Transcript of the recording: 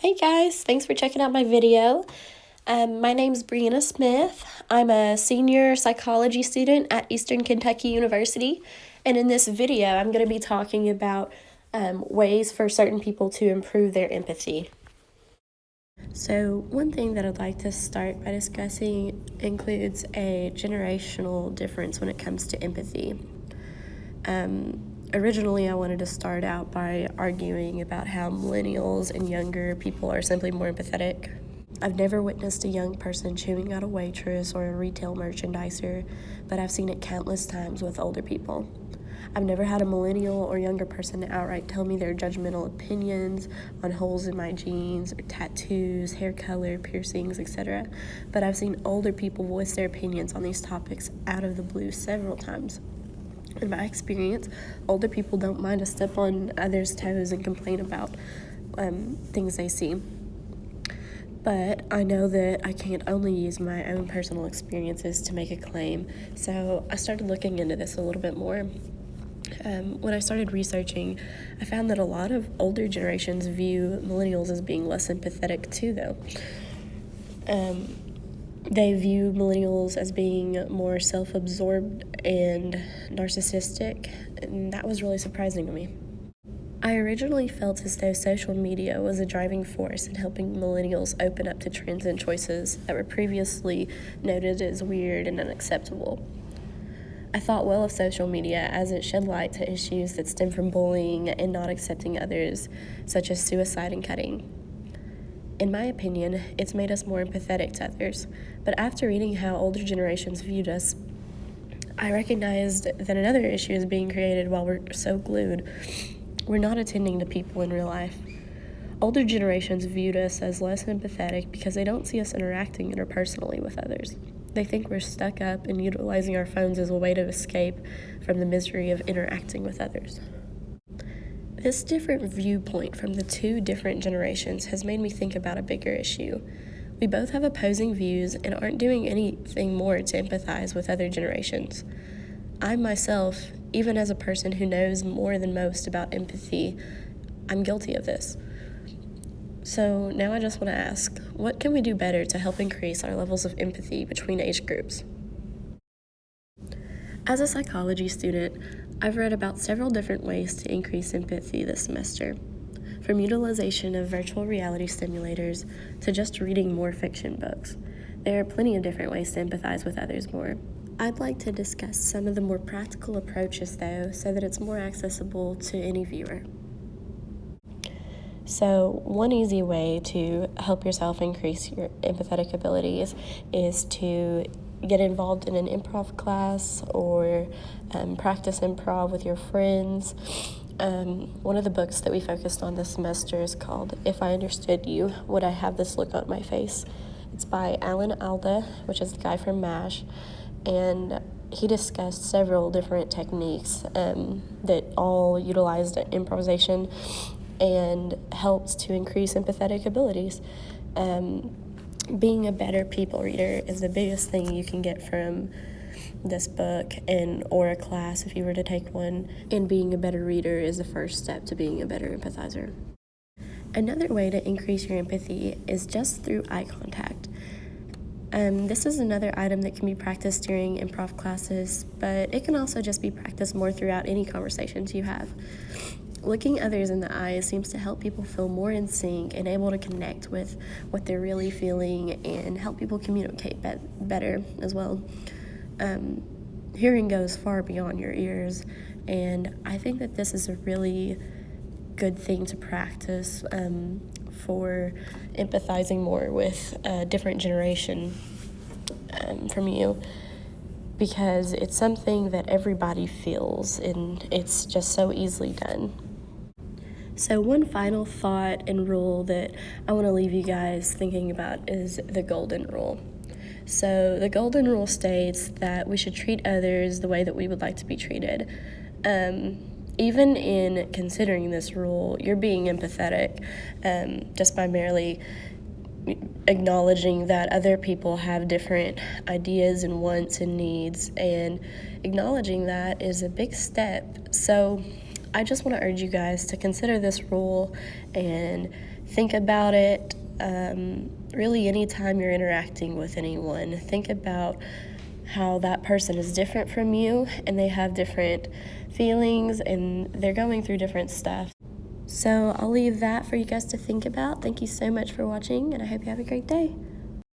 Hey guys, thanks for checking out my video. My name's Brianna Smith. I'm a senior psychology student at Eastern Kentucky University, and in this video I'm going to be talking about ways for certain people to improve their empathy. So one thing that I'd like to start by discussing includes a generational difference when it comes to empathy. Originally, I wanted to start out by arguing about how millennials and younger people are simply more empathetic. I've never witnessed a young person chewing out a waitress or a retail merchandiser, but I've seen it countless times with older people. I've never had a millennial or younger person outright tell me their judgmental opinions on holes in my jeans, or tattoos, hair color, piercings, etc. But I've seen older people voice their opinions on these topics out of the blue several times. In my experience, older people don't mind to step on others' toes and complain about things they see. But I know that I can't only use my own personal experiences to make a claim, so I started looking into this a little bit more. When I started researching, I found that a lot of older generations view millennials as being less empathetic too, though. They view millennials as being more self-absorbed and narcissistic, and that was really surprising to me. I originally felt as though social media was a driving force in helping millennials open up to trends and choices that were previously noted as weird and unacceptable. I thought well of social media as it shed light to issues that stem from bullying and not accepting others, such as suicide and cutting. In my opinion, it's made us more empathetic to others, but after reading how older generations viewed us, I recognized that another issue is being created while we're so glued. We're not attending to people in real life. Older generations viewed us as less empathetic because they don't see us interacting interpersonally with others. They think we're stuck up and utilizing our phones as a way to escape from the misery of interacting with others. This different viewpoint from the two different generations has made me think about a bigger issue. We both have opposing views and aren't doing anything more to empathize with other generations. I myself, even as a person who knows more than most about empathy, I'm guilty of this. So now I just want to ask, what can we do better to help increase our levels of empathy between age groups? As a psychology student, I've read about several different ways to increase empathy this semester, from utilization of virtual reality simulators to just reading more fiction books. There are plenty of different ways to empathize with others more. I'd like to discuss some of the more practical approaches, though, so that it's more accessible to any viewer. So, one easy way to help yourself increase your empathetic abilities is to get involved in an improv class or practice improv with your friends. One of the books that we focused on this semester is called If I Understood You, Would I Have This Look on My Face? It's by Alan Alda, which is the guy from MASH, and he discussed several different techniques that all utilized improvisation and helped to increase empathetic abilities. Being a better people reader is the biggest thing you can get from this book or a class if you were to take one, and being a better reader is the first step to being a better empathizer. Another way to increase your empathy is just through eye contact. This is another item that can be practiced during improv classes, but it can also just be practiced more throughout any conversations you have. Looking others in the eyes seems to help people feel more in sync and able to connect with what they're really feeling and help people communicate better as well. Hearing goes far beyond your ears, and I think that this is a really good thing to practice for empathizing more with a different generation from you, because it's something that everybody feels and it's just so easily done. So one final thought and rule that I want to leave you guys thinking about is the golden rule. So the golden rule states that we should treat others the way that we would like to be treated. Even in considering this rule, you're being empathetic just by merely acknowledging that other people have different ideas and wants and needs, and acknowledging that is a big step. So I just want to urge you guys to consider this rule and think about it really anytime you're interacting with anyone. Think about how that person is different from you and they have different feelings and they're going through different stuff. So I'll leave that for you guys to think about. Thank you so much for watching, and I hope you have a great day.